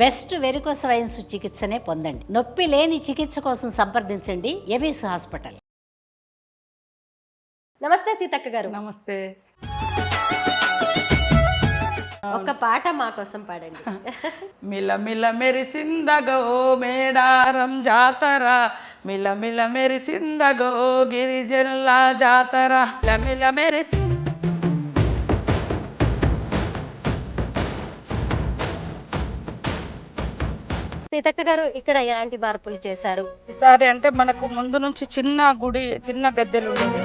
Best varicose wines చికిత్సనే పొందండి. నొప్పి లేని చికిత్స కోసం సంప్రదించండి ఎబిస్ హాస్పిటల్. నమస్తే సీతక్క గారు. నమస్తే. ఒక పాట మా కోసం పాడండి. మిల మిల మెరిసిందగో మేడారం జాతర, మిల మిల మెరిసిందగో గిరిజనుల జాతర, మిల మిల మెరిసి సీతక్క గారు, ఇక్కడ ఎలాంటి మార్పులు చేశారు? ఈసారి అంటే మనకు ముందు నుంచి చిన్న గుడి, చిన్న గద్దెలు ఉండేది.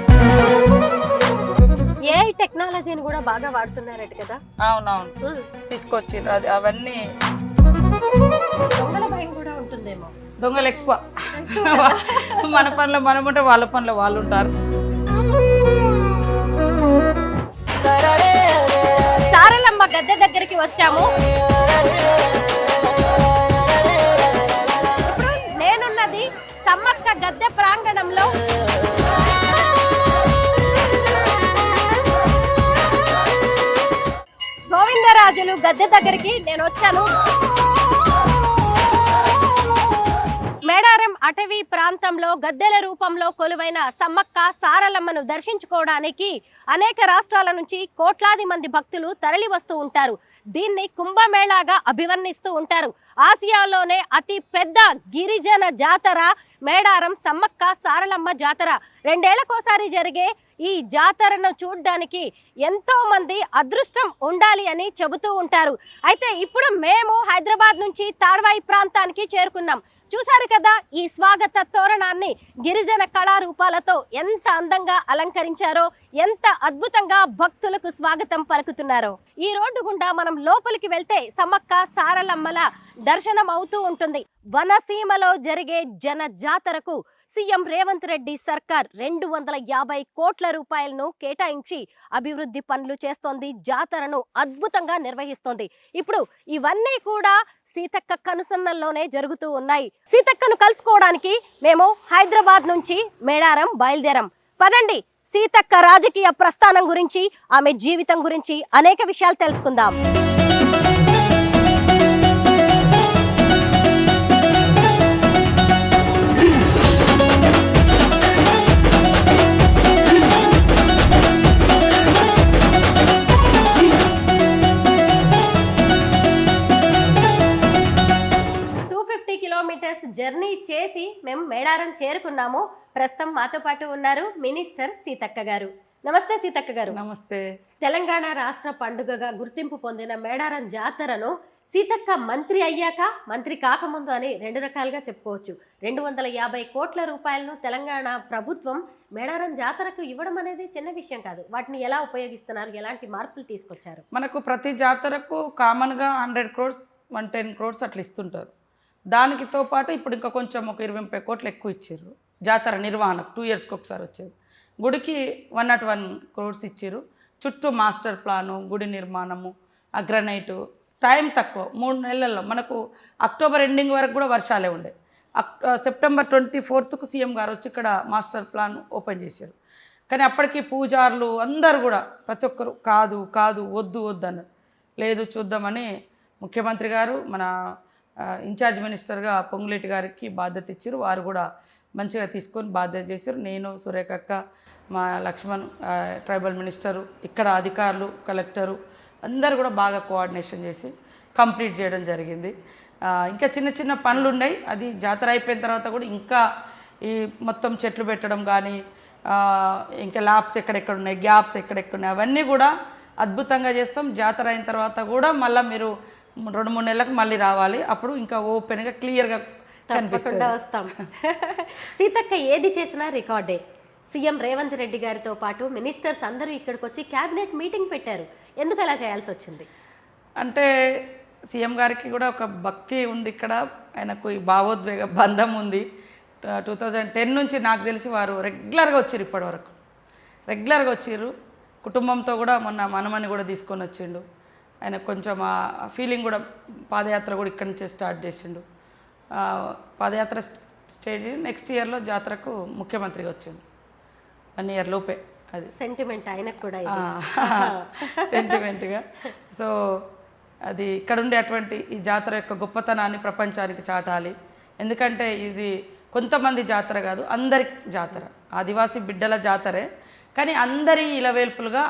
ఏఐ టెక్నాలజీని కూడా బాగా వాడుతున్నారట కదా? అవునవును, తీసుకొచ్చిండ్రు. అది అవన్నీ దొంగల భయం కూడా ఉంటుందేమో. దొంగలు ఎక్కువ. మన పనులు మనం ఉంటే వాళ్ళ పనులు వాళ్ళు ఉంటారు. సారలమ్మ గద్దె దగ్గరికి వచ్చాము. ఇప్పుడు నేనున్నది సమ్మక్క గద్దె ప్రాంగణంలో. గోవిందరాజులు గద్దె దగ్గరికి నేను వచ్చాను. మేడారం అటవీ ప్రాంతంలో గద్దెల రూపంలో కొలువైన సమ్మక్క సారలమ్మను దర్శించుకోవడానికి అనేక రాష్ట్రాల నుంచి కోట్లాది మంది భక్తులు తరలి వస్తూ ఉంటారు. దీన్ని కుంభమేళాగా అభివర్ణిస్తూ ఉంటారు. ఆసియాలోనే అతి పెద్ద గిరిజన జాతర మేడారం సమ్మక్క సారలమ్మ జాతర. 2 ఏళ్లకోసారి జరిగే ఈ జాతరను చూడ్డానికి ఎంతో మంది అదృష్టం ఉండాలి అని చెబుతూ ఉంటారు. అయితే ఇప్పుడు మేము హైదరాబాద్ నుంచి తాడ్వాయి ప్రాంతానికి చేరుకున్నాం. చూశారు కదా, ఈ స్వాగత తోరణాన్ని గిరిజన కళారూపాలతో ఎంత అందంగా అలంకరించారో, ఎంత అద్భుతంగా భక్తులకు స్వాగతం పలుకుతున్నారో. ఈ రోడ్డు గుండా మనం లోపలికి వెళ్తే సమ్మక్క సారలమ్మల దర్శనం అవుతూ ఉంటుంది. వనసీమలో జరిగే జన జాతరకు సీఎం రేవంత్ రెడ్డి సర్కార్ 250 కోట్ల రూపాయలను కేటాయించి అభివృద్ధి పనులు చేస్తోంది. జాతరను అద్భుతంగా నిర్వహిస్తోంది. ఇప్పుడు ఇవన్నీ కూడా సీతక్క కనుసన్నల్లోనే జరుగుతూ ఉన్నాయి. సీతక్కను కలుసుకోవడానికి మేము హైదరాబాద్ నుంచి మేడారం బయలుదేరాం. పదండి, సీతక్క రాజకీయ ప్రస్థానం గురించి, ఆమె జీవితం గురించి అనేక విషయాలు తెలుసుకుందాం. కిలోమీటర్స్ జర్నీ చేసి మేము మేడారం చేరుకున్నాము. ప్రస్తుతం మాతో పాటు ఉన్నారు మినిస్టర్ సీతక్క గారు. నమస్తే సీతక్క గారు. నమస్తే. తెలంగాణ రాష్ట్ర పండుగగా గుర్తింపు పొందిన మేడారం జాతరను సీతక్క మంత్రి అయ్యాక, మంత్రి కాకముందు అని 2 రకాలుగా చెప్పుకోవచ్చు. 250 కోట్ల రూపాయలను తెలంగాణ ప్రభుత్వం మేడారం జాతరకు ఇవ్వడం అనేది చిన్న విషయం కాదు. వాటిని ఎలా ఉపయోగిస్తున్నారు, ఎలాంటి మార్పులు తీసుకొచ్చారు? మనకు ప్రతి జాతరకు కామన్గా 100 crores 110 crores అట్లా ఇస్తుంటారు. దానికితో పాటు ఇప్పుడు ఇంకా కొంచెం ఒక 20-30 కోట్లు ఎక్కువ ఇచ్చారు. జాతర నిర్వహణకు 2 yearsకి ఒకసారి వచ్చేది. గుడికి 101 crores ఇచ్చారు. చుట్టూ మాస్టర్ ప్లాను, గుడి నిర్మాణము, అగ్రనైటు. టైం తక్కువ, 3 నెలల్లో. మనకు అక్టోబర్ ఎండింగ్ వరకు కూడా వర్షాలే ఉండే. సెప్టెంబర్ 24th సీఎం గారు వచ్చి ఇక్కడ మాస్టర్ ప్లాన్ ఓపెన్ చేశారు. కానీ అప్పటికి పూజారులు అందరూ కూడా ప్రతి ఒక్కరు కాదు కాదు వద్దు వద్దు అన్నారు. లేదు చూద్దామని ముఖ్యమంత్రి గారు మన ఇన్ఛార్జ్ మినిస్టర్గా పొంగులేటి గారికి బాధ్యత ఇచ్చారు. వారు కూడా మంచిగా తీసుకొని బాధ్యత చేశారు. నేను, సురేఖక్క, మా లక్ష్మణ్ ట్రైబల్ మినిస్టరు, ఇక్కడ అధికారులు, కలెక్టరు అందరూ కూడా బాగా కోఆర్డినేషన్ చేసి కంప్లీట్ చేయడం జరిగింది. ఇంకా చిన్న చిన్న పనులు ఉన్నాయి. అది జాతర అయిపోయిన తర్వాత కూడా ఇంకా ఈ మొత్తం చెట్లు పెట్టడం కానీ, ఇంకా ల్యాబ్స్ ఎక్కడెక్కడ ఉన్నాయి, గ్యాప్స్ ఎక్కడెక్కడ ఉన్నాయి, అవన్నీ కూడా అద్భుతంగా చేస్తాం. జాతర అయిన తర్వాత కూడా మళ్ళీ మీరు 2-3 నెలలకు మళ్ళీ రావాలి. అప్పుడు ఇంకా ఓపెన్గా క్లియర్గా కనిపిస్తుంది. వస్తాం. సీతక్క ఏది చేసినా రికార్డే. సీఎం రేవంత్ రెడ్డి గారితో పాటు మినిస్టర్స్ అందరూ ఇక్కడికి వచ్చి క్యాబినెట్ మీటింగ్ పెట్టారు. ఎందుకు అలా చేయాల్సి వచ్చింది? అంటే సీఎం గారికి కూడా ఒక భక్తి ఉంది ఇక్కడ. ఆయనకు ఈ భావోద్వేగ బంధం ఉంది. 2010 నుంచి నాకు తెలిసి వారు రెగ్యులర్గా వచ్చారు. ఇప్పటి వరకు రెగ్యులర్గా వచ్చారు. కుటుంబంతో కూడా మొన్న మనమని కూడా తీసుకొని వచ్చిండు. ఆయన కొంచెం ఆ ఫీలింగ్ కూడా, పాదయాత్ర కూడా ఇక్కడి నుంచే స్టార్ట్ చేసిండు. పాదయాత్ర స్టేజ్ నెక్స్ట్ ఇయర్లో జాతరకు ముఖ్యమంత్రిగా వచ్చిండు. 1 year లోపే. అది సెంటిమెంట్ ఆయనకు కూడా సెంటిమెంట్గా. సో అది ఇక్కడ ఉండేటువంటి ఈ జాతర యొక్క గొప్పతనాన్ని ప్రపంచానికి చాటాలి. ఎందుకంటే ఇది కొంతమంది జాతర కాదు, అందరి జాతర, ఆదివాసీ బిడ్డల జాతరే. కానీ అందరి ఇలవేల్పులుగా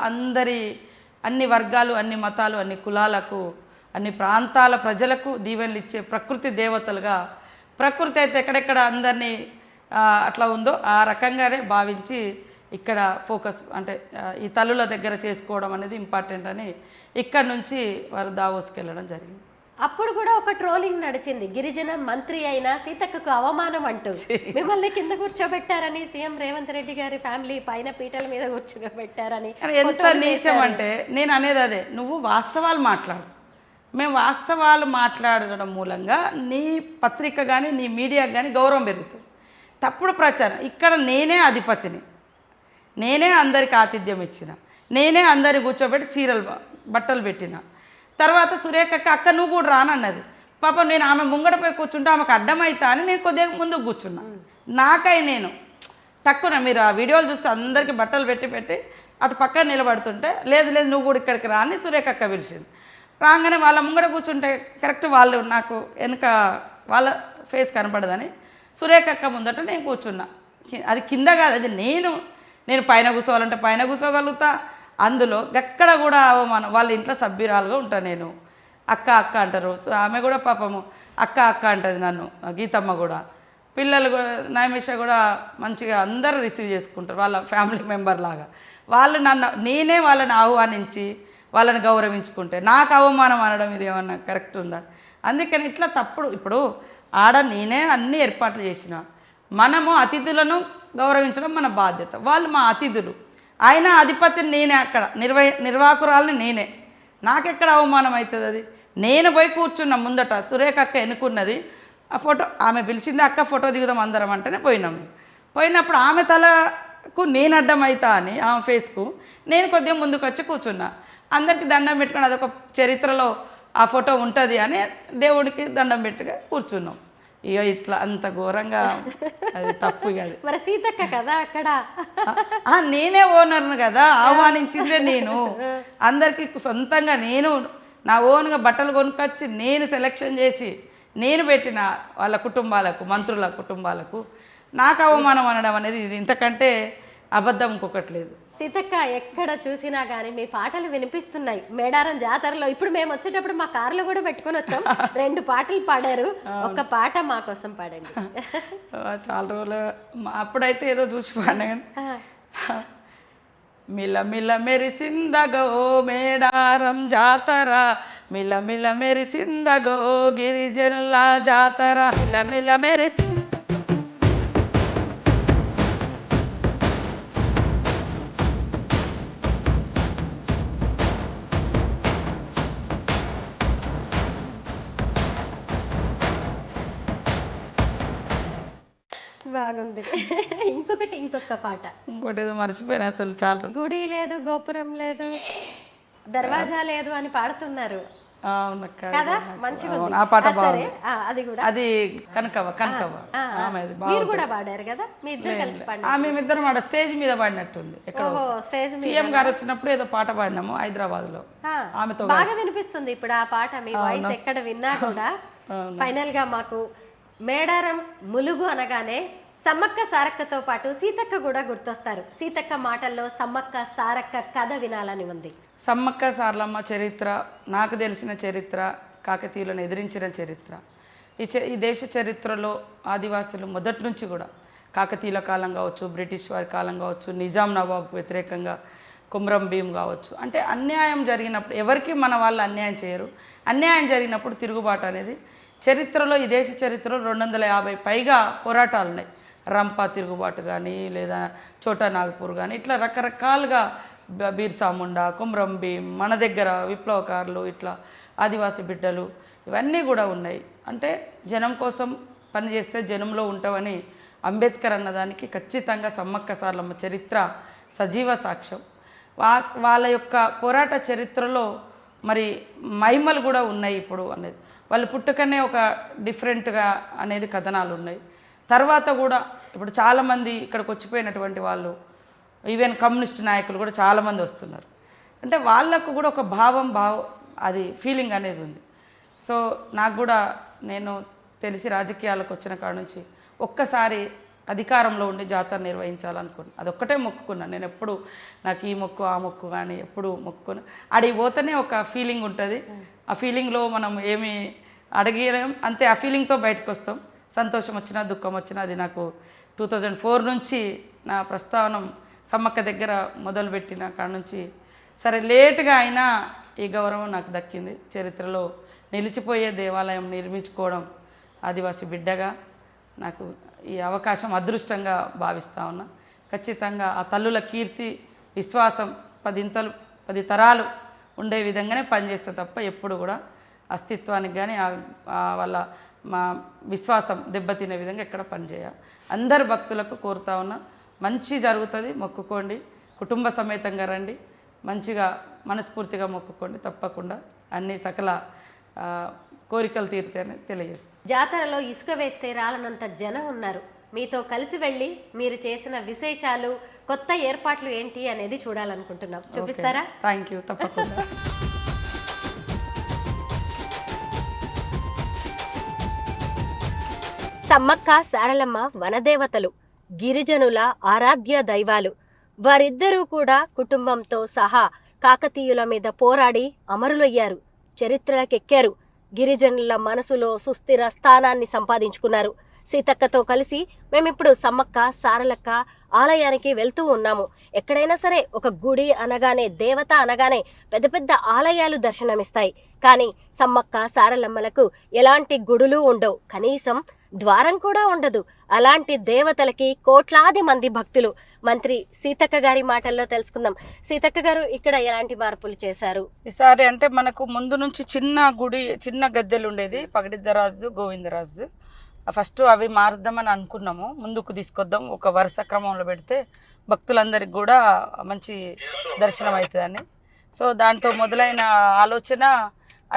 అన్ని వర్గాలు, అన్ని మతాలు, అన్ని కులాలకు, అన్ని ప్రాంతాల ప్రజలకు దీవెనలు ఇచ్చే ప్రకృతి దేవతలుగా, ప్రకృతి అయితే ఎక్కడెక్కడ అందరినీ అట్లా ఉందో ఆ రకంగానే భావించి ఇక్కడ ఫోకస్ అంటే ఈ తల్లుల దగ్గర చేసుకోవడం అనేది ఇంపార్టెంట్ అని ఇక్కడ నుంచి వారు దావోస్కి వెళ్ళడం జరిగింది. అప్పుడు కూడా ఒక ట్రోలింగ్ నడిచింది, గిరిజన మంత్రి అయిన సీతక్కకు అవమానం అంటూ మిమ్మల్ని కింద కూర్చోబెట్టారని, సీఎం రేవంత్ రెడ్డి గారి ఫ్యామిలీ పైన పీటల మీద కూర్చోబెట్టారని. ఎంత నీచం అంటే నేను అనేది అదే, నువ్వు వాస్తవాలు మాట్లాడు. మేము వాస్తవాలు మాట్లాడడం మూలంగా నీ పత్రిక కానీ నీ మీడియాకి కానీ గౌరవం పెరుగుతుంది. తప్పుడు ప్రచారం, ఇక్కడ నేనే అధిపతిని, నేనే అందరికి ఆతిథ్యం ఇచ్చిన, నేనే అందరి కూర్చోబెట్టి బట్టలు పెట్టిన. తర్వాత సురేఖక్క అక్క నువ్వు కూడా రానన్నది. పాపం నేను ఆమె ముంగడపై కూర్చుంటే ఆమెకు అడ్డమైతా అని నేను కొద్దిగా ముందుకు కూర్చున్నా. నాకై నేను తక్కువ, మీరు ఆ వీడియోలు చూస్తే అందరికీ బట్టలు పెట్టి అటు పక్కన నిలబడుతుంటే లేదు నువ్వు కూడా ఇక్కడికి రా అని సురేఖక్క పిలిచింది. రాగానే వాళ్ళ ముంగడ కూర్చుంటే కరెక్ట్ వాళ్ళు నాకు వెనుక వాళ్ళ ఫేస్ కనపడదని సురేఖక్క ముందట నేను కూర్చున్నా. అది కింద కాదు, అది నేను పైన కూర్చోవాలంటే పైన కూర్చోగలుగుతా. అందులో ఎక్కడ కూడా అవమానం, వాళ్ళ ఇంట్లో సభ్యురాలుగా ఉంటా నేను. అక్క అంటారు. సో ఆమె కూడా పాపము అక్క అంటది నన్ను, గీతమ్మ కూడా. పిల్లలు నైమిష కూడా మంచిగా అందరూ రిసీవ్ చేసుకుంటారు వాళ్ళ ఫ్యామిలీ మెంబర్ లాగా. వాళ్ళు నేనే వాళ్ళని ఆహ్వానించి వాళ్ళని గౌరవించుకుంటే నాకు అవమానం అనడం ఇది ఏమన్నా కరెక్ట్ ఉందా? అందుకని ఇట్లా తప్పుడు. ఇప్పుడు నేనే అన్ని ఏర్పాట్లు చేసిన, మనము అతిథులను గౌరవించడం మన బాధ్యత. వాళ్ళు మా అతిథులు, ఆయన అధిపతిని నేనే, అక్కడ నిర్వాహకురాలని నేనే. నాకెక్కడ అవమానం అవుతుంది? అది నేను పోయి కూర్చున్నా ముందట, సురేఖ అక్క ఎన్నుకున్నది ఆ ఫోటో, ఆమె పిలిచింది అక్క ఫోటో దిగుదాం అందరం అంటేనే పోయినాము. పోయినప్పుడు ఆమె తలకు నేను అడ్డం అవుతా అని ఆమె ఫేస్కు నేను కొద్దిగా ముందుకు వచ్చి కూర్చున్నా. అందరికీ దండం పెట్టుకుని అదొక చరిత్రలో ఆ ఫోటో ఉంటుంది అని దేవుడికి దండం పెట్టుగా కూర్చున్నాం. ఇక ఇట్లా అంత ఘోరంగా అది తప్పు కాదు. మరి సీతక్క కదా అక్కడ, నేనే ఓనర్ను కదా, ఆహ్వానించిందే నేను. అందరికీ సొంతంగా నేను నా ఓన్గా బట్టలు కొనుక్కొచ్చి నేను సెలెక్షన్ చేసి నేను పెట్టిన వాళ్ళ కుటుంబాలకు, మంత్రుల కుటుంబాలకు నాకు అవమానం అనడం అనేది ఇంతకంటే అబద్ధం ఇంకొకటి లేదు. సీతక్క ఎక్కడ చూసినా కానీ మీ పాటలు వినిపిస్తున్నాయి మేడారం జాతరలో. ఇప్పుడు మేము వచ్చేటప్పుడు మా కార్లో కూడా పెట్టుకొని వచ్చాం, 2 పాటలు పాడారు. ఒక పాట మా కోసం పాడండి. చాలా రోజులు అప్పుడైతే ఏదో చూసి పాడాను. మిల మెరిసిందగో మేడారం జాతర, మిల మెరిసిందగో గిరిజనుల జాతర, మిల మెరిసి బాగుంది. ఇంకొక పాట, ఇంకోటి ఏదో మర్చిపోయినా అసలు. చాలా గుడి లేదు, గోపురం లేదు, దర్వాజా లేదు అని పాడుతున్నారు కదా, మంచిగా ఉంది. ఆ పాట బాగుంది. అది కూడా, అది కనకవ మీరు కూడా పాడారు కదా, మీ ఇద్దరు కలిసి పాడారు. మేమిద్దరం ఆడ స్టేజ్ మీద పాడినట్టుంది. ఎక్కడ స్టేజ్ సీఎం గారు వచ్చినప్పుడు ఏదో పాట పాడినాము హైదరాబాద్ లో, ఆమెతో బాగా వినిపిస్తుంది ఇప్పుడు ఆ పాట. మీ వాయిస్ ఎక్కడ విన్నా కూడా. ఫైనల్ గా మాకు మేడారం ములుగు అనగానే సమ్మక్క సారక్కతో పాటు సీతక్క కూడా గుర్తొస్తారు. సీతక్క మాటల్లో సమ్మక్క సారక్క కథ వినాలని ఉంది. సమ్మక్క సారలమ్మ చరిత్ర, నాకు తెలిసిన చరిత్ర, కాకతీయులను ఎదిరించిన చరిత్ర, ఈ దేశ చరిత్రలో ఆదివాసులు మొదటి నుంచి కూడా కాకతీయుల కాలం కావచ్చు, బ్రిటిష్ వారి కాలం కావచ్చు, నిజాం నవాబుకు వ్యతిరేకంగా కుమ్రం భీం కావచ్చు, అంటే అన్యాయం జరిగినప్పుడు ఎవరికి మన వాళ్ళు అన్యాయం చేయరు. అన్యాయం జరిగినప్పుడు తిరుగుబాటు అనేది చరిత్రలో, ఈ దేశ చరిత్రలో 250 పైగా పోరాటాలు ఉన్నాయి. రంపా తిరుగుబాటు కానీ, లేదా చోటా నాగపూర్ కానీ, ఇట్లా రకరకాలుగా బీర్సా ముండా, కుమ్రం భీం, మన దగ్గర విప్లవకారులు, ఇట్లా ఆదివాసీ బిడ్డలు, ఇవన్నీ కూడా ఉన్నాయి. అంటే జనం కోసం పనిచేస్తే జనంలో ఉంటామని అంబేద్కర్ అన్నదానికి ఖచ్చితంగా సమ్మక్క సారలమ్మ చరిత్ర సజీవ సాక్ష్యం. వాళ్ళ యొక్క పోరాట చరిత్రలో మరి మహిమలు కూడా ఉన్నాయి ఇప్పుడు అనేది. వాళ్ళు పుట్టుకనే ఒక డిఫరెంట్గా అనేది కథనాలు ఉన్నాయి. తర్వాత కూడా ఇప్పుడు చాలామంది ఇక్కడికి వచ్చిపోయినటువంటి వాళ్ళు, ఈవెన్ కమ్యూనిస్ట్ నాయకులు కూడా చాలామంది వస్తున్నారు. అంటే వాళ్ళకు కూడా ఒక భావం అది ఫీలింగ్ అనేది ఉంది. సో నాకు కూడా నేను తెలిసి రాజకీయాలకు వచ్చిన కాడ నుంచి ఒక్కసారి అధికారంలో ఉండి జాతర నిర్వహించాలనుకున్నాను. అదొక్కటే మొక్కుకున్నాను. నేను ఎప్పుడు నాకు ఈ మొక్కు ఆ మొక్కు కానీ ఎప్పుడు మొక్కుకున్నా. అడిగి పోతేనే ఒక ఫీలింగ్ ఉంటుంది. ఆ ఫీలింగ్లో మనం ఏమి అడిగలేం, అంతే ఆ ఫీలింగ్తో బయటకు వస్తాం. సంతోషం వచ్చినా దుఃఖం వచ్చినా అది నాకు 2004 నుంచి నా ప్రస్థానం సమ్మక్క దగ్గర మొదలుపెట్టిన కాడ నుంచి సరే లేటుగా అయినా ఈ గౌరవం నాకు దక్కింది. చరిత్రలో నిలిచిపోయే దేవాలయం నిర్మించుకోవడం ఆదివాసి బిడ్డగా నాకు ఈ అవకాశం అదృష్టంగా భావిస్తూ ఉన్నా. ఖచ్చితంగా ఆ తల్లుల కీర్తి విశ్వాసం 10 తరాలు ఉండే విధంగానే పనిచేస్తే తప్ప ఎప్పుడు కూడా అస్తిత్వానికి కానీ వాళ్ళ మా విశ్వాసం దెబ్బతినే విధంగా ఎక్కడ పనిచేయాలి. అందరు భక్తులకు కోరుతా ఉన్నా, మంచి జరుగుతుంది, మొక్కుకోండి, కుటుంబ సమేతంగా రండి, మంచిగా మనస్ఫూర్తిగా మొక్కుకోండి, తప్పకుండా అన్ని సకల కోరికలు తీరుతాయని తెలియజేస్తాను. జాతరలో ఇసుక వేస్తే రాలనంత జనం ఉన్నారు. మీతో కలిసి వెళ్ళి మీరు చేసిన విశేషాలు, కొత్త ఏర్పాట్లు ఏంటి అనేది చూడాలనుకుంటున్నాం. చూపిస్తారా? థ్యాంక్ యూ, తప్పకుండా. సమ్మక్క సారలమ్మ వనదేవతలు, గిరిజనుల ఆరాధ్య దైవాలు. వారిద్దరూ కూడా కుటుంబంతో సహా కాకతీయుల మీద పోరాడి అమరులయ్యారు, చరిత్రలకెక్కారు. గిరిజనుల మనసులో సుస్థిర స్థానాన్ని సంపాదించుకున్నారు. సీతక్కతో కలిసి మేమిప్పుడు సమ్మక్క సారలక్క ఆలయానికి వెళ్తూ ఉన్నాము. ఎక్కడైనా సరే ఒక గుడి అనగానే, దేవత అనగానే పెద్ద పెద్ద ఆలయాలు దర్శనమిస్తాయి. కానీ సమ్మక్క సారలమ్మలకు ఎలాంటి గుడులు ఉండవు, కనీసం ద్వారం కూడా ఉండదు. అలాంటి దేవతలకి కోట్లాది మంది భక్తులు. మంత్రి సీతక్క గారి మాటల్లో తెలుసుకుందాం. సీతక్క గారు, ఇక్కడ ఎలాంటి మార్పులు చేశారు ఈసారి? అంటే మనకు ముందు నుంచి చిన్న గుడి, చిన్న గద్దెలు ఉండేది, పగడిద్దరాజు, గోవిందరాజు. ఫస్ట్ అవి మారుద్దామని అనుకున్నాము, ముందుకు తీసుకొద్దాం, ఒక వరుస క్రమంలో పెడితే భక్తులందరికి కూడా మంచి దర్శనం అవుతుందని. సో దాంతో మొదలైన ఆలోచన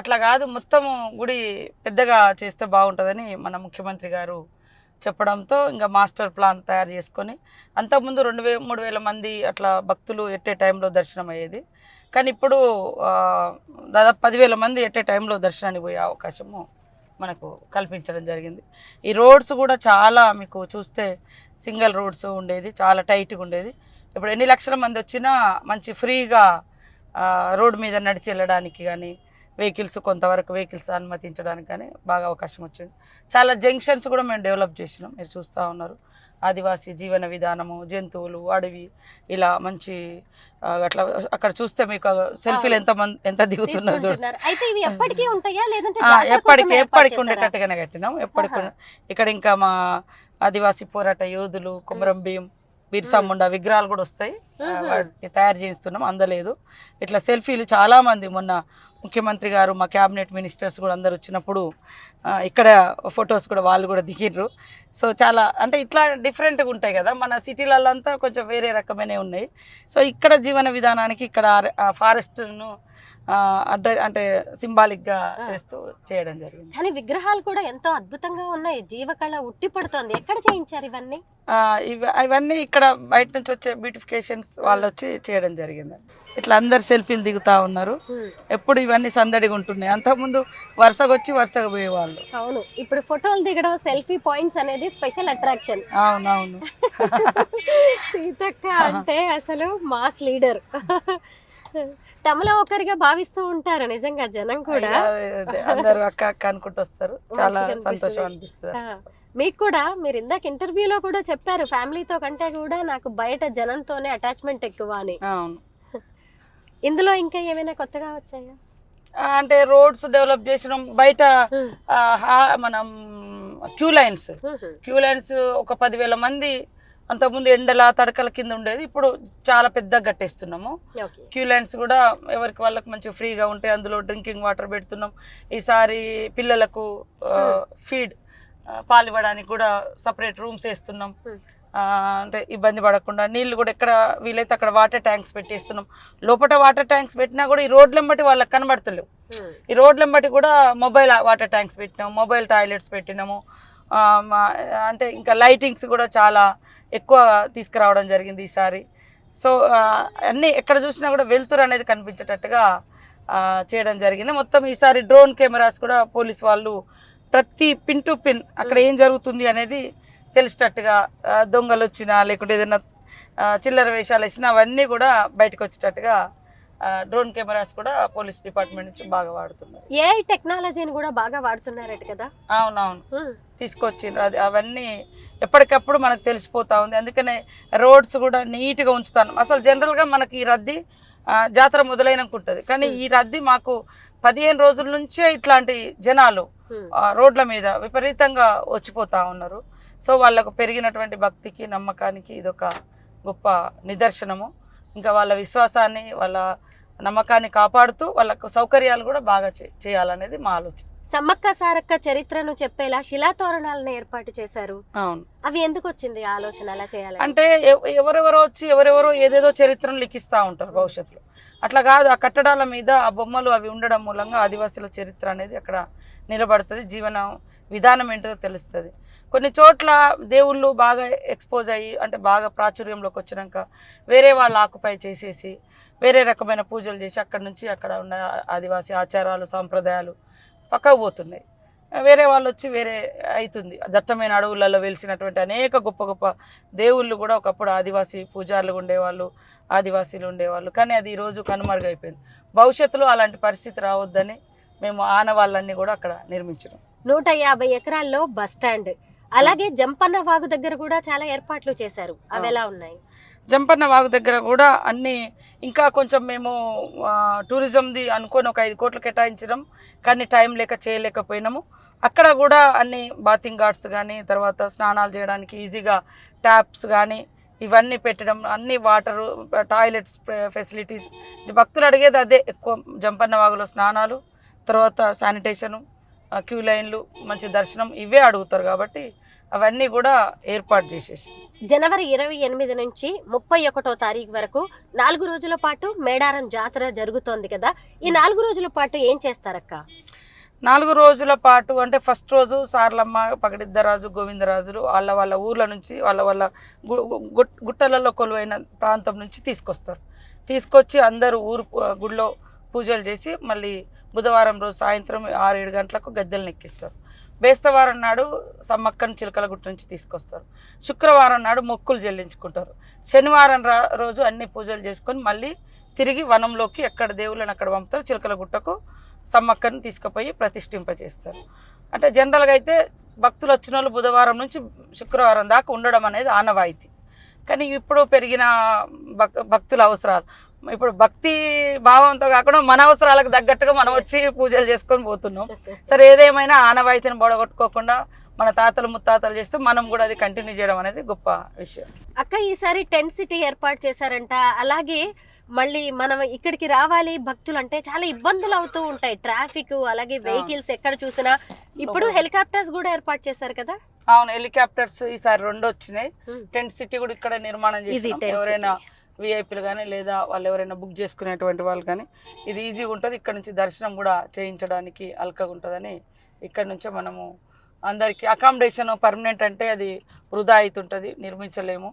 అట్లా కాదు, మొత్తము గుడి పెద్దగా చేస్తే బాగుంటుందని మన ముఖ్యమంత్రి గారు చెప్పడంతో ఇంకా మాస్టర్ ప్లాన్ తయారు చేసుకొని, అంతకుముందు 2,000-3,000 మంది అట్లా భక్తులు ఎట్టే టైంలో దర్శనం అయ్యేది. కానీ ఇప్పుడు దాదాపు 10,000 మంది ఎట్టే టైంలో దర్శనానికి పోయే అవకాశము మనకు కల్పించడం జరిగింది. ఈ రోడ్స్ కూడా చాలా, మీకు చూస్తే సింగిల్ రోడ్స్ ఉండేది, చాలా టైట్గా ఉండేది. ఇప్పుడు ఎన్ని లక్షల మంది వచ్చినా మంచి ఫ్రీగా రోడ్ మీద నడిచి వెళ్ళడానికి కానీ, వెహికల్స్ కొంతవరకు వెహికల్స్ అనుమతించడానికి కానీ బాగా అవకాశం వచ్చింది. చాలా జంక్షన్స్ కూడా మేము డెవలప్ చేసినాం, మీరు చూస్తూ ఉన్నారు. ఆదివాసీ జీవన విధానము, జంతువులు, అడవి, ఇలా మంచి అట్లా అక్కడ చూస్తే మీకు సెల్ఫీలు ఎంత దిగుతున్నారు చూడండి. ఎప్పటికీ ఉండేటట్టుగానే కట్టినాం, ఎప్పటికి. ఇక్కడ ఇంకా మా ఆదివాసీ పోరాట యోధులు, కొమరం భీం, బిర్సా ముండా విగ్రహాలు కూడా వస్తాయి, వాటిని తయారు చేస్తున్నాం, అందలేదు. ఇట్లా సెల్ఫీలు చాలామంది, మొన్న ముఖ్యమంత్రి గారు, మా క్యాబినెట్ మినిస్టర్స్ కూడా అందరు వచ్చినప్పుడు ఇక్కడ ఫొటోస్ కూడా వాళ్ళు కూడా దిగిర్రు. సో చాలా అంటే ఇట్లా డిఫరెంట్గా ఉంటాయి కదా, మన సిటీలలో అంతా కొంచెం వేరే రకమైనవి ఉన్నాయి. సో ఇక్కడ జీవన విధానానికి ఇక్కడ ఫారెస్ట్ను అంటే సింబాలిక్గా చేస్తూ చేయడం జరిగింది. కానీ విగ్రహాలు కూడా ఎంతో అద్భుతంగా ఉన్నాయి, జీవకళ ఉట్టి పడుతోంది. ఎక్కడ చేయించారు ఇవన్నీ? ఇవన్నీ ఇక్కడ బయట నుంచి వచ్చే బ్యూటిఫికేషన్స్ వాళ్ళు వచ్చి చేయడం జరిగింది. ఇట్లా అందరు సెల్ఫీలు దిగుతా ఉన్నారు. ఎప్పుడు ఇవన్నీ సందడిగా ఉంటున్నాయి, అంతకుముందు వరుసగా వచ్చి వరుసగా పోయేవాళ్ళు. అవును, ఇప్పుడు ఫోటోలు దిగడం, సెల్ఫీ పాయింట్స్ అనేది స్పెషల్ అట్రాక్షన్. అవునవును. సీతక్క అంటే అసలు మాస్ లీడర్, తమలో ఒకరిగా భావిస్తూ ఉంటారు నిజంగా జనం కూడా. అందరూ అక్క అక్క అనుకుంటూ వస్తారు, చాలా సంతోషం అనిపిస్తుంది. మీకు కూడా మీరు ఇందాక ఇంటర్వ్యూలో కూడా చెప్పారు, ఫ్యామిలీతో కంటే కూడా నాకు బయట జనంతోనే అటాచ్మెంట్ ఎక్కువ అని. అవును. ఇందులో ఇంకా ఏమైనా కొత్తగా వచ్చాయా? అంటే రోడ్స్ డెవలప్ చేసినాం, బయట మనం క్యూ లైన్స్ ఒక 10,000 మంది అంతకుముందు ఎండల తడకల కింద ఉండేది, ఇప్పుడు చాలా పెద్దగా కట్టేస్తున్నాము. క్యూ లైన్స్ కూడా ఎవరికి వాళ్ళకి మంచిగా ఫ్రీగా ఉంటాయి, అందులో డ్రింకింగ్ వాటర్ పెడుతున్నాం. ఈసారి పిల్లలకు ఫీడ్ పాలు ఇవ్వడానికి కూడా సపరేట్ రూమ్స్ వేస్తున్నాం. అంటే ఇబ్బంది పడకుండా నీళ్ళు కూడా ఎక్కడ వీలైతే అక్కడ వాటర్ ట్యాంక్స్ పెట్టేస్తున్నాం. లోపల వాటర్ ట్యాంక్స్ పెట్టినా కూడా ఈ రోడ్లెంబటి వాళ్ళకి కనబడతలేవు. ఈ రోడ్లెంబటి కూడా మొబైల్ వాటర్ ట్యాంక్స్ పెట్టినాము, మొబైల్ టాయిలెట్స్ పెట్టినాము. అంటే ఇంకా లైటింగ్స్ కూడా చాలా ఎక్కువ తీసుకురావడం జరిగింది ఈసారి. సో అన్నీ ఎక్కడ చూసినా కూడా వెలుతురు అనేది కనిపించేటట్టుగా చేయడం జరిగింది. మొత్తం ఈసారి డ్రోన్ కెమెరాస్ కూడా పోలీస్ వాళ్ళు ప్రతి పిన్ టు పిన్ అక్కడ ఏం జరుగుతుంది అనేది తెలిసేటట్టుగా, దొంగలు వచ్చినా లేకుంటే ఏదైనా చిల్లర వేషాలు వేసినా అవన్నీ కూడా బయటకు వచ్చేటట్టుగా డ్రోన్ కెమెరాస్ కూడా పోలీస్ డిపార్ట్మెంట్ నుంచి బాగా వాడుతున్నారు. ఏఐ టెక్నాలజీని కూడా బాగా వాడుతున్నారట కదా? అవునవును, తీసుకొచ్చిండ్రు. అది అవన్నీ ఎప్పటికప్పుడు మనకు తెలిసిపోతా ఉంది. అందుకనే రోడ్స్ కూడా నీట్గా ఉంచుతాను. అసలు జనరల్గా మనకి ఈ రద్దీ జాతర మొదలైనకు ఉంటుంది, కానీ ఈ రద్దీ మాకు 15 రోజుల నుంచే ఇట్లాంటి జనాలు రోడ్ల మీద విపరీతంగా వచ్చిపోతా ఉన్నారు. సో వాళ్ళకు పెరిగినటువంటి భక్తికి నమ్మకానికి ఇదొక గొప్ప నిదర్శనము. ఇంకా వాళ్ళ విశ్వాసాన్ని వాళ్ళ నమ్మకాన్ని కాపాడుతూ వాళ్ళకు సౌకర్యాలు కూడా బాగా చేయాలనేది మా ఆలోచన. సమ్మక్క సారక్క చరిత్రను చెప్పేలా శిలాతోరణాలను ఏర్పాటు చేశారు. అవును, అవి ఎందుకు వచ్చింది ఆలోచన అలా చేయాలి అంటే ఎవరెవరో వచ్చి ఎవరెవరో ఏదేదో చరిత్రను లిఖిస్తూ ఉంటారు భవిష్యత్తులో. అట్లా కాదు, ఆ కట్టడాల మీద ఆ బొమ్మలు అవి ఉండడం మూలంగా ఆదివాసుల చరిత్ర అనేది అక్కడ నిలబడుతుంది, జీవన విధానం ఏంటో తెలుస్తుంది. కొన్ని చోట్ల దేవుళ్ళు బాగా ఎక్స్పోజ్ అయ్యి అంటే బాగా ప్రాచుర్యంలోకి వచ్చినాక వేరే వాళ్ళు ఆకుపై చేసేసి వేరే రకమైన పూజలు చేసి అక్కడ నుంచి అక్కడ ఉన్న ఆదివాసీ ఆచారాలు సాంప్రదాయాలు పక్కకు పోతున్నాయి. వేరే వాళ్ళు వచ్చి వేరే అవుతుంది. దట్టమైన అడవులలో వెలిసినటువంటి అనేక గొప్ప గొప్ప దేవుళ్ళు కూడా ఒకప్పుడు ఆదివాసీ పూజారులు ఉండేవాళ్ళు, ఆదివాసీలు ఉండేవాళ్ళు, కానీ అది ఈరోజు కనుమరుగైపోయింది. భవిష్యత్తులో అలాంటి పరిస్థితి రావద్దని మేము ఆనవాళ్ళన్నీ కూడా అక్కడ నిర్మించినాం. 150 ఎకరాల్లో బస్ స్టాండ్, అలాగే జంపన్న వాగు దగ్గర కూడా చాలా ఏర్పాట్లు చేశారు. అవి ఎలా ఉన్నాయి? జంపన్న వాగు దగ్గర కూడా అన్నీ ఇంకా కొంచెం మేము టూరిజంది అనుకొని ఒక 5 కోట్లు కేటాయించడం, కానీ టైం లేక చేయలేకపోయినాము. అక్కడ కూడా అన్ని బాతింగ్ ఘాట్స్ కానీ తర్వాత స్నానాలు చేయడానికి ఈజీగా ట్యాప్స్ కానీ ఇవన్నీ పెట్టడం, అన్ని వాటరు టాయిలెట్స్ ఫెసిలిటీస్. భక్తులు అడిగేది అదే ఎక్కువ, జంపన్న వాగులో స్నానాలు, తర్వాత శానిటేషను, క్యూ లైన్లు, మంచి దర్శనం ఇవే అడుగుతారు. కాబట్టి అవన్నీ కూడా ఏర్పాటు చేసేసి జనవరి 28 నుంచి 31వ తారీఖు వరకు 4 రోజుల పాటు మేడారం జాతర జరుగుతోంది కదా. ఈ 4 రోజుల పాటు ఏం చేస్తారక్క? 4 రోజుల పాటు అంటే ఫస్ట్ రోజు సార్లమ్మ, పగడిద్దరాజు, గోవిందరాజులు వాళ్ళ ఊర్ల నుంచి వాళ్ళ గుట్టలలో కొలువైన ప్రాంతం నుంచి తీసుకొచ్చి అందరూ గుడిలో పూజలు చేసి మళ్ళీ బుధవారం రోజు సాయంత్రం 6-7 గంటలకు గద్దెలను ఎక్కిస్తారు. బేస్తవారం నాడు సమ్మక్కను చిలకలగుట్ట నుంచి తీసుకొస్తారు. శుక్రవారం నాడు మొక్కులు చెల్లించుకుంటారు. శనివారం రోజు అన్ని పూజలు చేసుకొని మళ్ళీ తిరిగి వనంలోకి ఎక్కడ దేవుళ్ళని అక్కడ పంపుతారు. చిలకలగుట్టకు సమ్మక్కను తీసుకుపోయి ప్రతిష్ఠింపజేస్తారు. అంటే జనరల్గా అయితే భక్తులు వచ్చిన వాళ్ళు బుధవారం నుంచి శుక్రవారం దాకా ఉండడం అనేది ఆనవాయితీ. కానీ ఇప్పుడు పెరిగిన భక్తుల అవసరాలు, ఇప్పుడు భక్తి భావంతో కాకుండా మన అవసరాలకు తగ్గట్టుగా మనం వచ్చి పూజలు చేసుకొని పోతున్నాం. సరే, ఏదేమైనా ఆనవాయితీని బొడగొట్టుకోకుండా మన తాతలు ముత్తాతలు చేస్తే మనం కూడా అది కంటిన్యూ చేయడం అనేది గొప్ప విషయం. అక్క, ఈసారి టెంట్ సిటీ ఏర్పాటు చేశారంట. అలాగే మళ్ళీ మనం ఇక్కడికి రావాలి భక్తులు అంటే చాలా ఇబ్బందులు అవుతూ ఉంటాయి, ట్రాఫిక్, అలాగే వెహికల్స్ ఎక్కడ చూసినా. ఇప్పుడు హెలికాప్టర్స్ కూడా ఏర్పాటు చేశారు కదా? అవును, హెలికాప్టర్స్ ఈసారి 2 వచ్చినాయి. టెంట్ సిటీ కూడా ఇక్కడ నిర్మాణం చేసి ఎవరైనా విఐపీలు కానీ లేదా వాళ్ళు ఎవరైనా బుక్ చేసుకునేటువంటి వాళ్ళు కానీ ఇది ఈజీగా ఉంటుంది. ఇక్కడ నుంచి దర్శనం కూడా చేయించడానికి అల్కగా ఉంటుందని ఇక్కడ నుంచే మనము అందరికీ అకామిడేషన్ పర్మనెంట్ అంటే అది వృధా అవుతుంటుంది, నిర్మించలేము.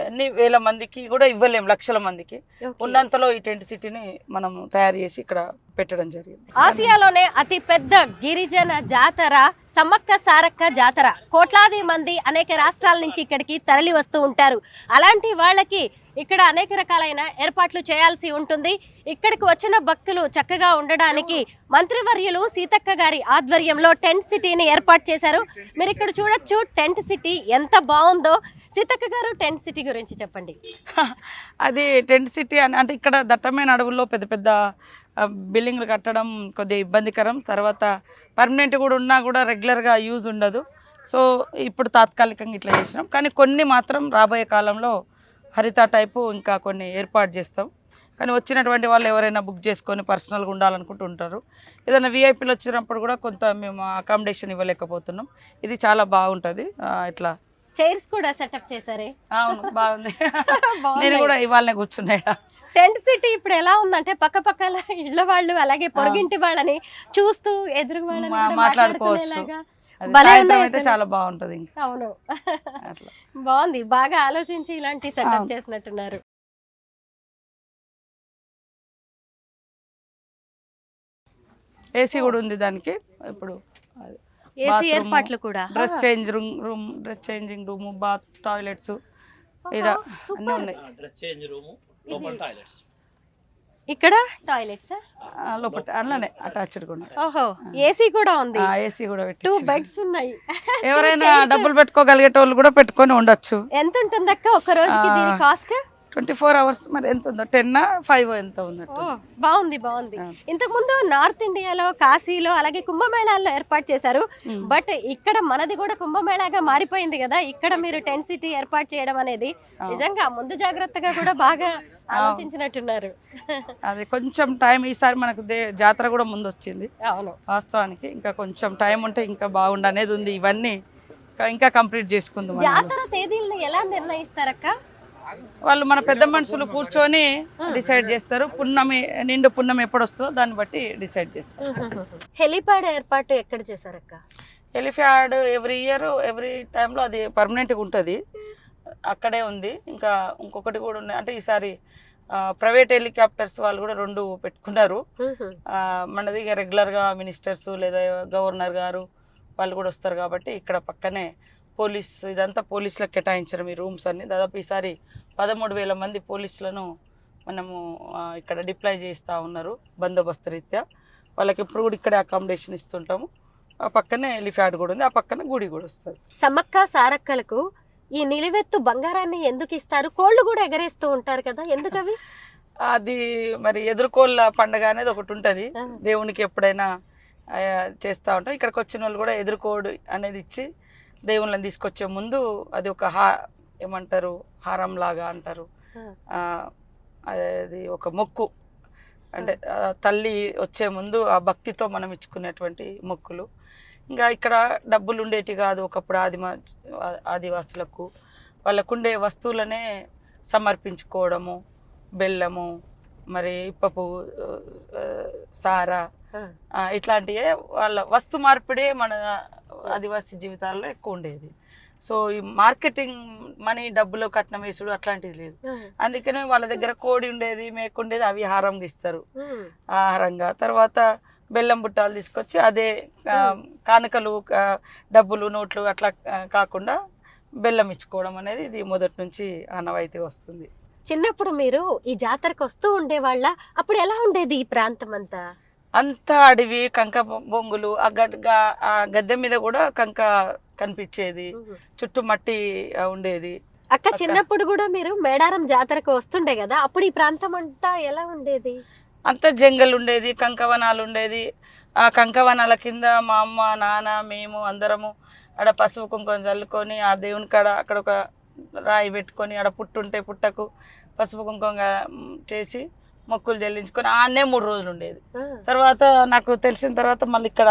ఎన్ని వేల మందికి కూడా ఇవ్వలేము, లక్షల మందికి. ఉన్నంతలో ఈ టెంట్ సిటీని మనం తయారు చేసి ఇక్కడ పెట్టడం జరిగింది. ఆసియాలోనే అతి పెద్ద గిరిజన జాతర సమ్మక్క సారక్క జాతర. కోట్లాది మంది అనేక రాష్ట్రాల నుంచి ఇక్కడికి తరలి వస్తూ ఉంటారు. అలాంటి వాళ్ళకి ఇక్కడ అనేక రకాలైన ఏర్పాట్లు చేయాల్సి ఉంటుంది. ఇక్కడికి వచ్చిన భక్తులు చక్కగా ఉండడానికి మంత్రివర్యులు సీతక్క గారి ఆధ్వర్యంలో టెంట్ సిటీని ఏర్పాటు చేశారు. మీరు ఇక్కడ చూడొచ్చు టెంట్ సిటీ ఎంత బాగుందో. సీతక్క గారు, టెంట్ సిటీ గురించి చెప్పండి. అది టెంట్ సిటీ అంటే ఇక్కడ దట్టమైన అడవుల్లో పెద్ద పెద్ద బిల్డింగ్లు కట్టడం కొద్దిగా ఇబ్బందికరం. తర్వాత పర్మనెంట్ కూడా ఉన్నా కూడా రెగ్యులర్గా యూజ్ ఉండదు. సో ఇప్పుడు తాత్కాలికంగా ఇట్లా చేసినాం, కానీ కొన్ని మాత్రం రాబోయే కాలంలో హరిత టైపు ఇంకా కొన్ని ఏర్పాటు చేస్తాం. కానీ వచ్చినటువంటి వాళ్ళు ఎవరైనా బుక్ చేసుకొని పర్సనల్గా ఉండాలనుకుంటూ ఉంటారు. ఏదైనా విఐపీలు వచ్చినప్పుడు కూడా కొంత మేము అకామిడేషన్ ఇవ్వలేకపోతున్నాం. ఇది చాలా బాగుంటుంది. ఇట్లా చైర్స్ కూడా సెటప్ చేశారే? అవును, బాగుంది. నేను కూడా ఇవాళనే కూర్చున్నాయా. టెంట్ సిటీ ఇప్పుడు ఎలా ఉందంటే పక్క పక్కల ఇళ్ళ వాళ్ళు అలాగే పొరుగింటి వాళ్ళని చూస్తూ ఎదురు వాళ్ళని మాట్లాడుకోవచ్చు. చాలా బాగుంటది. అవును, బాగుంది. బాగా ఆలోచించి ఇలాంటి సెటప్ చేసినట్టున్నారు. ఏసీ కూడా ఉంది దానికి. ఇప్పుడు ఏసీ ఏర్పాట్లు కూడా, dress changing room, bath, toilets ఇక్కడ అన్నీ ఉన్నాయి. డ్రెస్ చేంజ్ రూమ్, లోపల టాయిలెట్స్. ఇక్కడ టాయిలెట్స్ లోపల అలానే అటాచ్డ్ కూడా. ఓహో, ఏసీ కూడా ఉంది. ఏసీ కూడా పెట్టి 2 బెడ్స్ ఉన్నాయి. ఎవరైనా డబ్బులు పెట్టుకోగలిగేటోళ్ళు కూడా పెట్టుకొని ఉండొచ్చు. ఎంత ఉంటుంది అక్క ఒక రోజుకి దీని కాస్ట్? 24 hours మరి ఎంత ఉందో, 10 5 ఎంత ఉన్నట్టు. బాగుంది. ఇంతకు ముందు నార్త్ ఇండియాలో కాశీలో అలాగే కుంభమేళాల్లో ఏర్పాటు చేశారు. బట్ ఇక్కడ మనది కూడా కుంభమేళాగా మారిపోయింది కదా. ఇక్కడ మీరు 10 సిటీ ఏర్పాటు చేయడం అనేది నిజంగా ముందు జాగ్రత్తగా కూడా బాగా ఆలోచించినట్టున్నారు. అది కొంచెం టైం, ఈసారి మనకు జాతర కూడా ముందు వచ్చింది. అవును, వాస్తవానికి ఇంకా కొంచెం టైం ఉంటే ఇంకా బాగుండు అనేది ఉంది. ఇవన్నీ ఇంకా కంప్లీట్ చేసుకుందాం. జాతర తేదీలను ఎలా నిర్ణయిస్తారక్క? వాళ్ళు మన పెద్ద మనుషులు కూర్చొని డిసైడ్ చేస్తారు. పున్నమి, నిండు పున్నమి ఎప్పుడు వస్తుందో దాన్ని బట్టి డిసైడ్ చేస్తారు. హెలిప్యాడ్ ఏర్పాటు ఎక్కడ చేశారక్క? హెలిప్యాడ్ ఎవ్రీ ఇయర్ ఎవ్రీ టైంలో అది పర్మనెంట్గా ఉంటుంది, అక్కడే ఉంది. ఇంకా ఇంకొకటి కూడా ఉన్నాయి. అంటే ఈసారి ప్రైవేట్ హెలికాప్టర్స్ వాళ్ళు కూడా 2 పెట్టుకున్నారు. మనది ఇక రెగ్యులర్గా మినిస్టర్స్ లేదా గవర్నర్ గారు వాళ్ళు కూడా వస్తారు కాబట్టి ఇక్కడ పక్కనే పోలీస్, ఇదంతా పోలీసులకు కేటాయించారు ఈ రూమ్స్ అన్ని. దాదాపు ఈసారి 13,000 మంది పోలీసులను మనము ఇక్కడ డిప్లాయ్ చేస్తూ ఉన్నారు బందోబస్తు రీత్యా. వాళ్ళకి ఇప్పుడు కూడా ఇక్కడే అకామిడేషన్ ఇస్తుంటాము. ఆ పక్కనే ఎలిఫ్యాడ్ కూడా ఉంది, ఆ పక్కన గుడి కూడా వస్తుంది. సమ్మక్క సారక్కలకు ఈ నిలువెత్తు బంగారాన్ని ఎందుకు ఇస్తారు? కోళ్ళు కూడా ఎగరేస్తూ ఉంటారు కదా, ఎందుకు అవి? అది మరి ఎదుర్కోళ్ళ పండగ అనేది ఒకటి ఉంటుంది, దేవునికి ఎప్పుడైనా చేస్తూ ఉంటాం. ఇక్కడికి వచ్చిన వాళ్ళు కూడా ఎదుర్కోడు అనేది ఇచ్చి దేవుళ్ళని తీసుకొచ్చే ముందు అది ఒక ఏమంటారు, హారం లాగా అంటారు. అది ఒక మొక్కు, అంటే తల్లి వచ్చే ముందు ఆ భక్తితో మనం ఇచ్చుకునేటువంటి మొక్కులు. ఇంకా ఇక్కడ డబ్బులు ఉండేటి కాదు. ఒకప్పుడు ఆదివాసులకు వాళ్ళకుండే వస్తువులనే సమర్పించుకోవడము, బెల్లము, మరి ఇప్పపు, సారా, ఇట్లాంటివే వాళ్ళ వస్తు మార్పిడే మన ఆదివాసీ జీవితాల్లో ఎక్కువ ఉండేది. సో ఈ మార్కెటింగ్ మనీ, డబ్బులు కట్నం వేసుడు అట్లాంటిది లేదు. అందుకనే వాళ్ళ దగ్గర కోడి ఉండేది, మేక ఉండేది, అవి హారంగా ఇస్తారు ఆహారంగా. తర్వాత బెల్లం బుట్టాలు తీసుకొచ్చి అదే కానుకలు, డబ్బులు, నోట్లు అట్లా కాకుండా బెల్లం ఇచ్చుకోవడం అనేది ఇది మొదటి నుంచి ఆనవాయితీ వస్తుంది. చిన్నప్పుడు మీరు ఈ జాతరకు వస్తూ ఉండేవాళ్ళ? అప్పుడు ఎలా ఉండేది ఈ ప్రాంతం అంతా? అంతా అడవి, కంక బొంగులు, ఆ గద్దె మీద కూడా కంక కనిపించేది, చుట్టూ మట్టి ఉండేది. అక్క చిన్నప్పుడు కూడా మీరు మేడారం జాతరకు వస్తుండే కదా, అప్పుడు ఈ ప్రాంతం అంతా ఎలా ఉండేది? అంతా జంగల్ ఉండేది, కంకవనాలు ఉండేది. ఆ కంకవనాల కింద మా అమ్మ, నాన్న, మేము అందరము ఆడ పసుపు కుంకుమ చల్లుకొని ఆ దేవుని కాడ అక్కడ ఒక రాయి పెట్టుకొని ఆడ పుట్టుంటే పుట్టకు పసుపు కుంకుమ చేసి మొక్కులు చెల్లించుకొని ఆడనే 3 రోజులు ఉండేది. తర్వాత నాకు తెలిసిన తర్వాత మళ్ళీ ఇక్కడ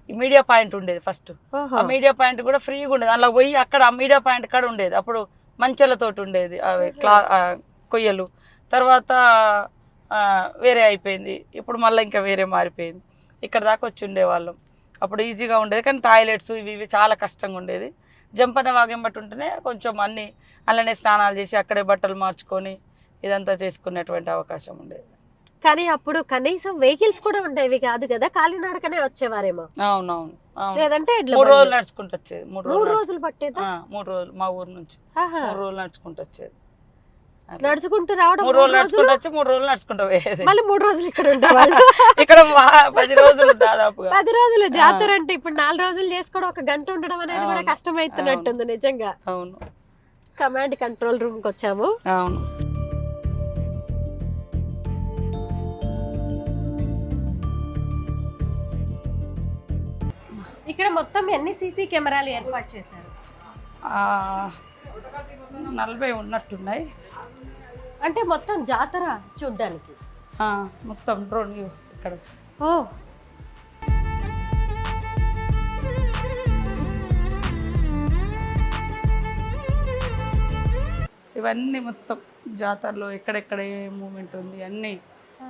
మీడియా పాయింట్ ఉండేది. ఫస్ట్ ఆ మీడియా పాయింట్ కూడా ఫ్రీగా ఉండేది. అందులో పోయి అక్కడ ఆ మీడియా పాయింట్ కాడ ఉండేది. అప్పుడు మంచెలతోటి ఉండేది అవి కొయ్యలు. తర్వాత వేరే అయిపోయింది, ఇప్పుడు మళ్ళీ ఇంకా వేరే మారిపోయింది. ఇక్కడ దాకా వచ్చి ఉండేవాళ్ళం. అప్పుడు ఈజీగా ఉండేది, కానీ టాయిలెట్స్ ఇవి చాలా కష్టంగా ఉండేది. జంపన వాగెంబట్టి ఉంటేనే కొంచెం అన్నీ అలానే స్నానాలు చేసి అక్కడే బట్టలు మార్చుకొని ఇదంతా చేసుకునేటువంటి అవకాశం ఉండేది. కానీ అప్పుడు కనీసం వెహికల్స్ కూడా ఉండేవి కాదు కదా, కాలినడకనే వచ్చేవారేమో. అవునవును, లేదంటే 3 రోజులు నడుచుకుంటూ వచ్చేది. 3 రోజులు పట్టేదా? 3 రోజులు మా ఊరు నుంచి 3 రోజులు నడుచుకుంటూ వచ్చేది. నడుచుకుంటూ రావడం, 3 రోజులు నడుచుకుంటూ వచ్చి 3 రోజులు నడుచుకుంటూ పోయేది. మళ్ళీ 3 రోజులు ఇక్కడ ఉండేవాళ్ళు. ఇక్కడ 10 రోజులు దాదాపుగా. 10 రోజులు జాతర అంటే ఇప్పుడు 4 రోజులు చేసుకోవడం, 1 గంట ఉండడం అనేది కూడా కష్టమైతున్నట్టుంది నిజంగా. అవును. కమాండ్ కంట్రోల్ రూమ్ కి వచ్చాము. అవును. ఇక్కడ మొత్తం ఎన్ని సీసీ కెమెరాలు ఏర్పాటు చేశారు? 40 ఉన్నట్టున్నాయి. అంటే మొత్తం జాతర చూడ్డానికి మొత్తం డ్రోన్ ఇక్కడ. ఓ, ఇవన్నీ మొత్తం జాతరలో ఎక్కడెక్కడ ఏ మూమెంట్ ఉంది అన్నీ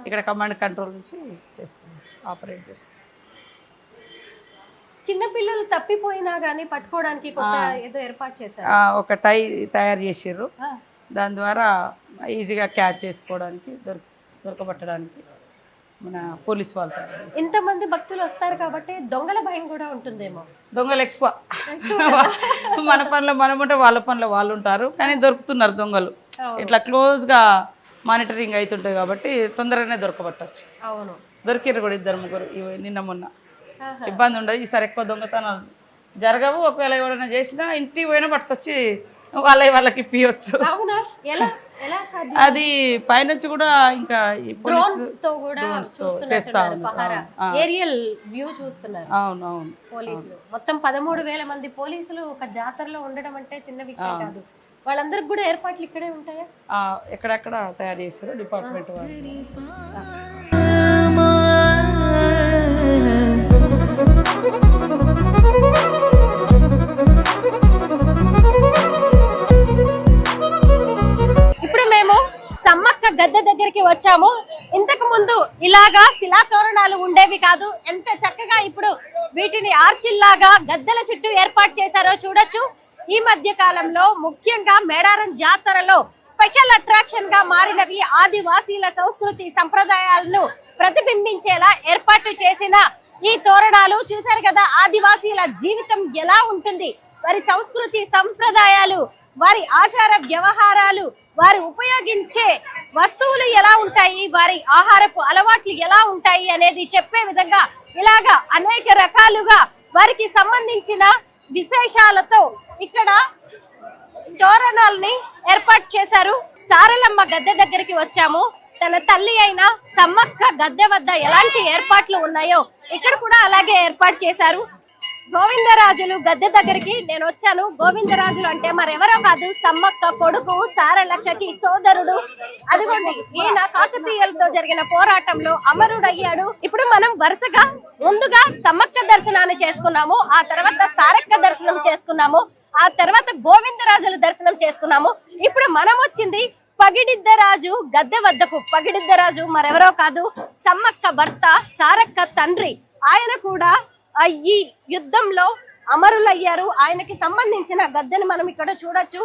ఇక్కడ కమాండ్ కంట్రోల్ నుంచి చేస్తాం, ఆపరేట్ చేస్తాం. చిన్న పిల్లలు తప్పిపోయినా గానీ పట్టుకోవడానికి కొత్త ఏదో ఏర్పాటు చేశారు. ఒక టై తయారు చేసారు, దాని ద్వారా ఈజీగా క్యాచ్ చేసుకోవడానికి, దొరకబట్టడానికి మన పోలీస్ వాళ్ళు తయారు చేస్తారు. ఇంతమంది భక్తులు వస్తారు కాబట్టి దొంగల భయం కూడా ఉంటుందేమో. దొంగలు ఎక్కువ మన పనిలో మనం ఉంటే వాళ్ళ పనిలో వాళ్ళు ఉంటారు, కానీ దొరుకుతున్నారు దొంగలు. ఇట్లా క్లోజ్గా మానిటరింగ్ అవుతుంటుంది కాబట్టి తొందరగానే దొరకబట్టచ్చు. అవును, దొరికిర్రు కూడా 2-3 నిన్న మొన్న. ఇబ్బంది ఉండదు. ఈసారి ఎక్కువ దొంగతనాలు జరగవు. ఒకవేళ ఎవరైనా చేసినా ఇంటికి పోయినా పట్టుకొచ్చి వాళ్ళకి ఇప్పియచ్చు. అవునా? ఎలా ఎలా సాధ్యం? అది పైనుంచి కూడా ఇంకా ఈ పోలీసు Drones తో కూడా చేస్తా పహారా, ఏరియల్ వ్యూ చూస్తున్నారు అవును అవును పోలీసులు. మొత్తం 13,000 మంది పోలీసులు ఒక జాతరలో ఉండడం అంటే చిన్న విషయం కాదు. వాళ్ళందరికి కూడా ఏర్పాట్లు ఇక్కడే ఉంటాయా? ఎక్కడెక్కడ తయారు చేశారు డిపార్ట్మెంట్ వాళ్ళు. ఇప్పుడు మేము సమ్మక్క గద్దె దగ్గరికి వచ్చాము. ఇంతకు ముందు ఇలాగా శిలాతోరణాలు ఉండేవి కాదు. ఎంత చక్కగా ఇప్పుడు వీటిని ఆర్చిల్లాగా గద్దెల చుట్టూ ఏర్పాటు చేశారో చూడొచ్చు. ఈ మధ్య కాలంలో ముఖ్యంగా మేడారం జాతరలో స్పెషల్ అట్రాక్షన్ గా మారినవి ఆదివాసీల సంస్కృతి సంప్రదాయాలను ప్రతిబింబించేలా ఏర్పాటు చేసిన ఈ తోరణాలు. చూశారు కదా ఆదివాసీల జీవితం ఎలా ఉంటుంది, వారి సంస్కృతి సంప్రదాయాలు, వారి ఆచార వ్యవహారాలు, వారు ఉపయోగించే వస్తువులు ఎలా ఉంటాయి, వారి ఆహారపు అలవాట్లు ఎలా ఉంటాయి అనేది చెప్పే విధంగా ఇలాగా అనేక రకాలుగా వారికి సంబంధించిన విశేషాలతో ఇక్కడ తోరణాలని ఏర్పాటు చేశారు. సారలమ్మ గద్దె దగ్గరికి వచ్చాము. తన తల్లి అయిన సమ్మక్క గద్దె వద్ద ఎలాంటి ఏర్పాట్లు ఉన్నాయో ఇక్కడ కూడా అలాగే ఏర్పాటు చేశారు. గోవిందరాజులు గద్దె దగ్గరికి నేను వచ్చాను. గోవిందరాజులు అంటే మరెవరో కాదు, సమ్మక్క కొడుకు, సారలక్కకి సోదరుడు. అదిగోండి, ఈయన కాకతీయులతో జరిగిన పోరాటంలో అమరుడయ్యాడు. ఇప్పుడు మనం వరుసగా ముందుగా సమ్మక్క దర్శనాన్ని చేసుకున్నాము, ఆ తర్వాత సారక్క దర్శనం చేసుకున్నాము, ఆ తర్వాత గోవిందరాజుల దర్శనం చేసుకున్నాము. ఇప్పుడు మనం వచ్చింది పగిడిద్దరాజు గద్దె వద్దకు. పగిడిద్దరాజు మరెవరో కాదు, సమ్మక్క భర్త, సారక్క తండ్రి. ఆయన కూడా ఈ యుద్ధంలో అమరులయ్యారు. ఆయనకి సంబంధించిన గద్దెని మనం ఇక్కడ చూడొచ్చు.